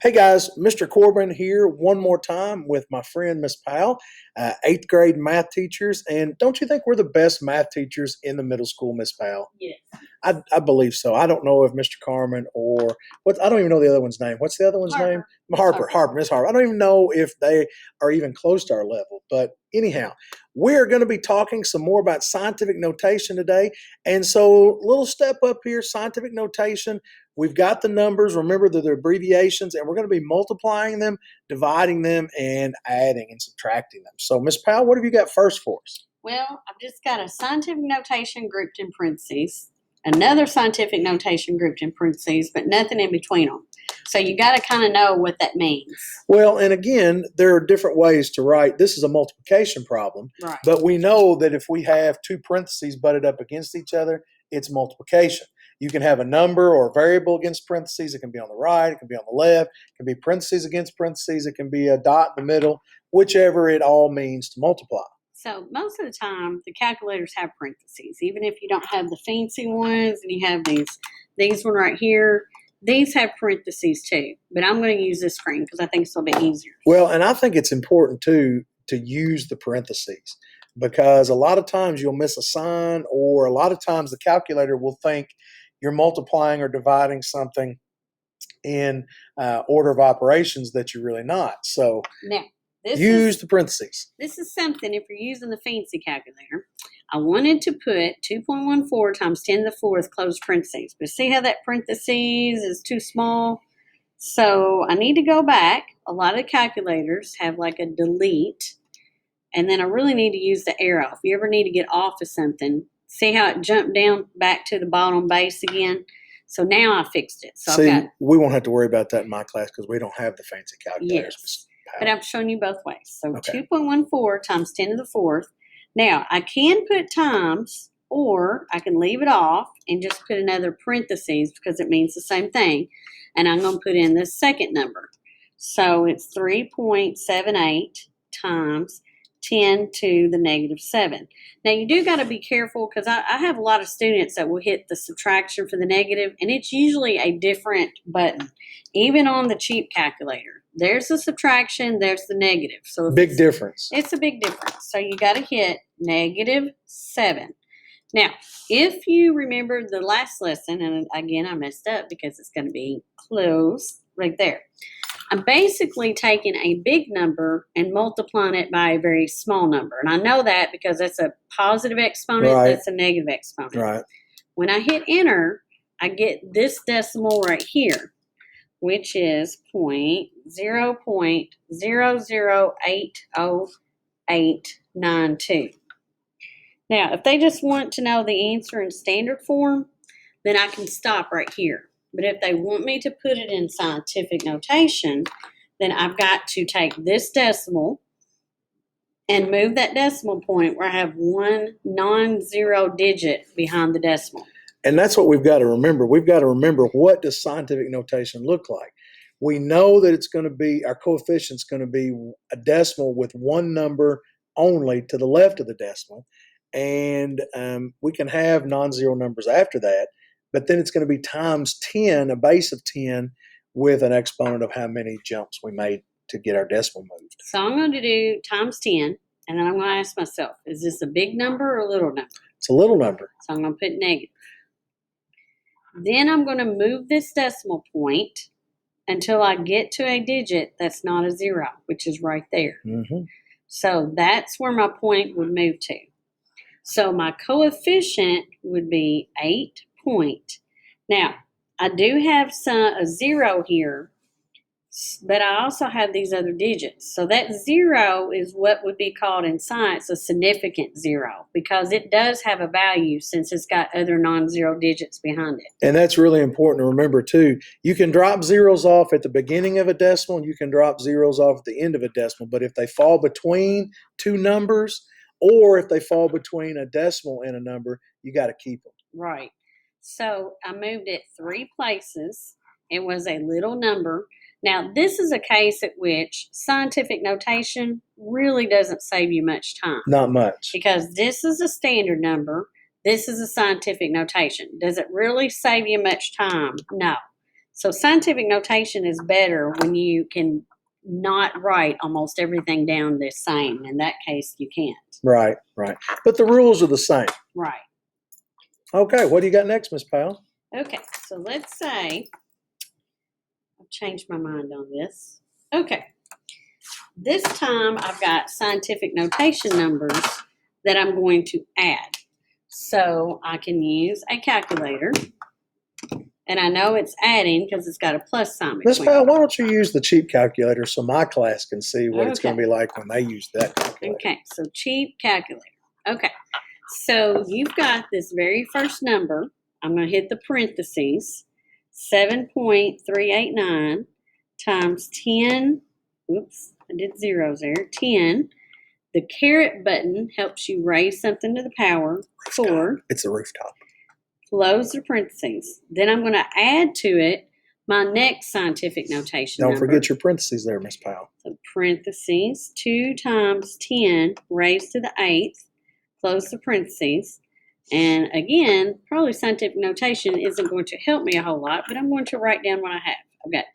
Hey guys, Mr. Corbin here one more time with my friend Miss Powell, eighth grade math teachers. And don't you think we're the best math teachers in the middle school, Miss Powell? Yes. I believe so. I don't know if Mr. Carmen or what, I don't even know the other one's name. What's the other one's name? Harper. Miss Harper. I don't even know if they are even close to our level. But anyhow, we're going to be talking some more about scientific notation today. And so, little step up here, scientific notation. We've got the numbers. Remember that they're abbreviations, and we're going to be multiplying them, dividing them, and adding and subtracting them. So, Miss Powell, what have you got first for us? Well, I've just got a scientific notation grouped in parentheses, another scientific notation grouped in parentheses, but nothing in between them. So you got to kind of know what that means. Well, and again, there are different ways to write. This is a multiplication problem, Right. but we know that if we have two parentheses butted up against each other, it's multiplication. You can have a number or a variable against parentheses. It can be on the right. It can be on the left. It can be parentheses against parentheses. It can be a dot in the middle, whichever it all means to multiply. So most of the time, the calculators have parentheses, even if you don't have the fancy ones and you have these one right here. These have parentheses too, but I'm going to use this screen because I think it's a little bit easier. Well, and I think it's important too to use the parentheses because a lot of times you'll miss a sign, or a lot of times the calculator will think you're multiplying or dividing something in order of operations that you're really not. So Now, use the parentheses. This is something, if you're using the fancy calculator, I wanted to put 2.14 times 10 to the fourth close parentheses. But see how that parentheses is too small? So I need to go back. A lot of calculators have like a delete. And then I really need to use the arrow. If you ever need to get off of something, see how it jumped down back to the bottom base again? So now I fixed it. So See, we won't have to worry about that in my class because we don't have the fancy calculators. Yes. But I'm showing you both ways. So Okay. 2.14 times 10 to the fourth. Now, I can put times, or I can leave it off and just put another parentheses because it means the same thing. And I'm going to put in the second number. So it's 3.78 times 10 to the negative 7. Now, you do got to be careful because I have a lot of students that will hit the subtraction for the negative, and it's usually a different button, even on the cheap calculator. There's the subtraction, there's the negative. So big difference. It's a big difference. So you got to hit negative 7. Now, if you remember the last lesson, and again, I messed up because it's going to be close right there. I'm basically taking a big number and multiplying it by a very small number. And I know that because that's a positive exponent, Right. That's a negative exponent. Right. When I hit enter, I get this decimal right here, which is 0.0080892. Now, if they just want to know the answer in standard form, then I can stop right here. But if they want me to put it in scientific notation, then I've got to take this decimal and move that decimal point where I have one non-zero digit behind the decimal. And that's what we've got to remember. We've got to remember, what does scientific notation look like? We know that it's going to be, our coefficient's going to be a decimal with one number only to the left of the decimal. And we can have non-zero numbers after that, but then it's going to be times 10, a base of 10, with an exponent of how many jumps we made to get our decimal moved. So I'm going to do times 10, and then I'm going to ask myself, is this a big number or a little number? It's a little number. So I'm going to put negative. Then I'm going to move this decimal point until I get to a digit that's not a zero, which is right there. Mm-hmm. So that's where my point would move to. So my coefficient would be 8 point. Now, I do have a zero here, but I also have these other digits. So that zero is what would be called in science a significant zero, because it does have a value since it's got other non-zero digits behind it. And that's really important to remember too. You can drop zeros off at the beginning of a decimal, and you can drop zeros off at the end of a decimal. But if they fall between two numbers, or if they fall between a decimal and a number, you got to keep them. Right. So I moved it 3 places. It was a little number. Now, this is a case at which scientific notation really doesn't save you much time. Not much. Because this is a standard number. This is a scientific notation. Does it really save you much time? No. So scientific notation is better when you can not write almost everything down the same. In that case, you can't. Right, right. But the rules are the same. Right. Okay, what do you got next, Miss Powell? Okay, so let's say, I've changed my mind on this. Okay, this time I've got scientific notation numbers that I'm going to add. So I can use a calculator, and I know it's adding because it's got a plus sign Miss between Powell, them. why don't you use the cheap calculator so my class can see what it's going to Okay. be like when they use that calculator? Okay, so cheap calculator. Okay, so you've got this very first number. I'm going to hit the parentheses. 7.389 times 10. Oops, I did zeros there. 10. The caret button helps you raise something to the power. 4. It's a rooftop. Close the parentheses. Then I'm going to add to it my next scientific notation Don't number. forget your parentheses there, Miss Powell. So parentheses, 2 times 10 raised to the 8th, close the parentheses. And again, probably scientific notation isn't going to help me a whole lot, but I'm going to write down what I have. I've got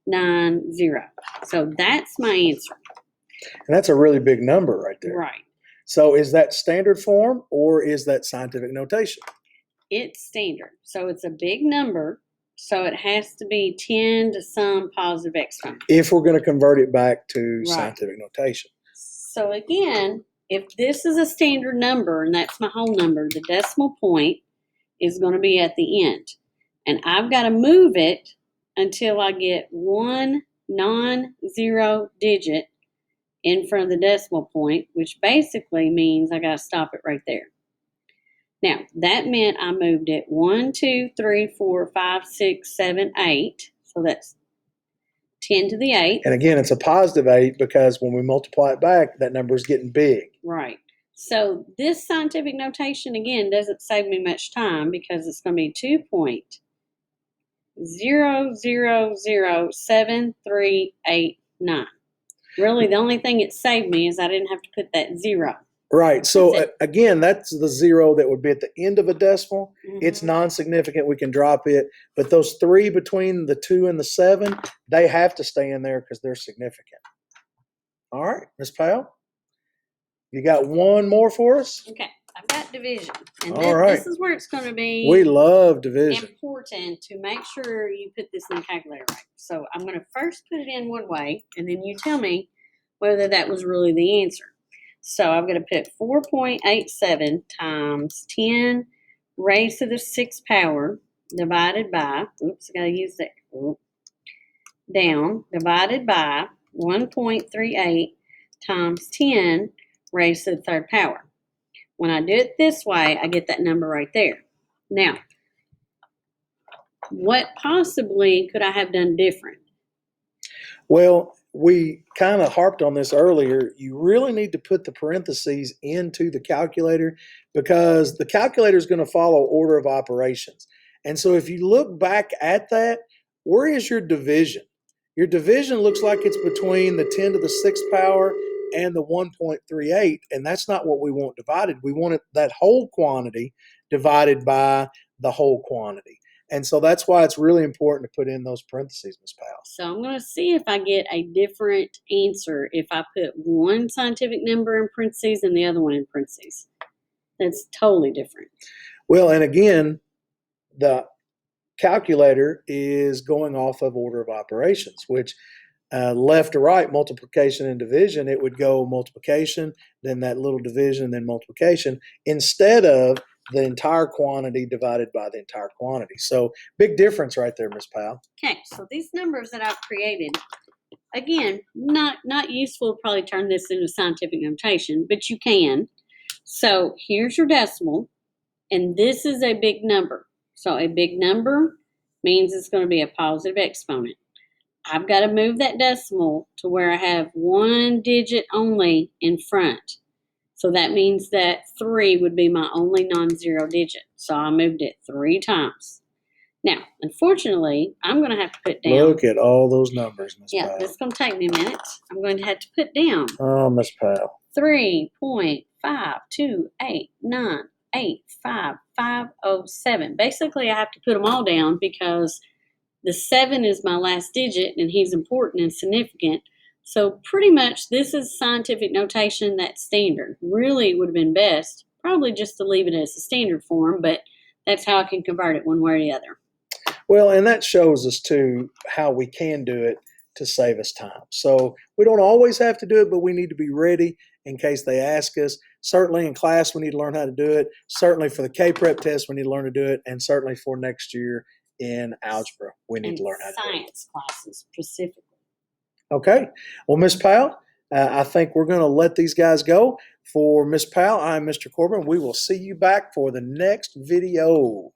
2,0,0,0,7,3,8,9,0. So that's my answer. And that's a really big number right there. Right. So is that standard form or is that scientific notation? It's standard. So it's a big number. So it has to be 10 to some positive exponent. If we're going to convert it back to Right. scientific notation. So again, if this is a standard number and that's my whole number, the decimal point is going to be at the end. And I've got to move it until I get one non-zero digit in front of the decimal point, which basically means I got to stop it right there. Now, that meant I moved it 1, 2, 3, 4, 5, 6, 7, 8. So that's 10 to the 8th. And again, it's a positive 8 because when we multiply it back, that number is getting big. Right. So this scientific notation, again, doesn't save me much time because it's going to be 2.0007389. Really, the only thing it saved me is I didn't have to put that 0. Right. So That's it. again, that's the 0 that would be at the end of a decimal. Mhm. It's non-significant. We can drop it. But those 3 between the 2 and the 7, they have to stay in there because they're significant. All right, Miss Powell, you got one more for us? Okay, I've got division. And All right. this is where it's going to be We love division. important to make sure you put this in the calculator right. So I'm going to first put it in one way, and then you tell me whether that was really the answer. So I'm going to put 4.87 times 10 raised to the 6th power divided by, oops, I got to use that, down, divided by 1.38 times 10 raised to the 3rd power. When I do it this way, I get that number right there. Now, what possibly could I have done different? Well, we kind of harped on this earlier. You really need to put the parentheses into the calculator because the calculator is going to follow order of operations. And so if you look back at that, where is your division? Your division looks like it's between the 10 to the 6th power and the 1.38, and that's not what we want divided. We want that whole quantity divided by the whole quantity. And so that's why it's really important to put in those parentheses, Ms. Powell. So I'm going to see if I get a different answer if I put one scientific number in parentheses and the other one in parentheses. That's totally different. Well, and again, the calculator is going off of order of operations, which left to right, multiplication and division, it would go multiplication, then that little division, then multiplication, instead of the entire quantity divided by the entire quantity. So big difference right there, Ms. Powell. Okay, so these numbers that I've created, again, not useful to probably turn this into scientific notation, but you can. So here's your decimal, and this is a big number. So a big number means it's going to be a positive exponent. I've got to move that decimal to where I have one digit only in front. So that means that 3 would be my only non-zero digit. So I moved it 3 times. Now, unfortunately, I'm going to have to put down. Look at all those numbers, Ms. Yeah, Powell. this is going to take me a minute. I'm going to have to put down Oh, Ms. Powell. 3.5289 507. Basically, I have to put them all down because the 7 is my last digit and he's important and significant. So pretty much this is scientific notation that's standard. Really, it would have been best probably just to leave it as a standard form, but that's how I can convert it one way or the other. Well, and that shows us too how we can do it to save us time. So we don't always have to do it, but we need to be ready in case they ask us. Certainly in class, we need to learn how to do it. Certainly for the K-Prep test, we need to learn to do it. And certainly for next year in algebra, we need And to learn how to do it. science classes specifically. Okay. Well, Miss Powell, I think we're going to let these guys go. For Miss Powell, I'm Mr. Corbin. We will see you back for the next video.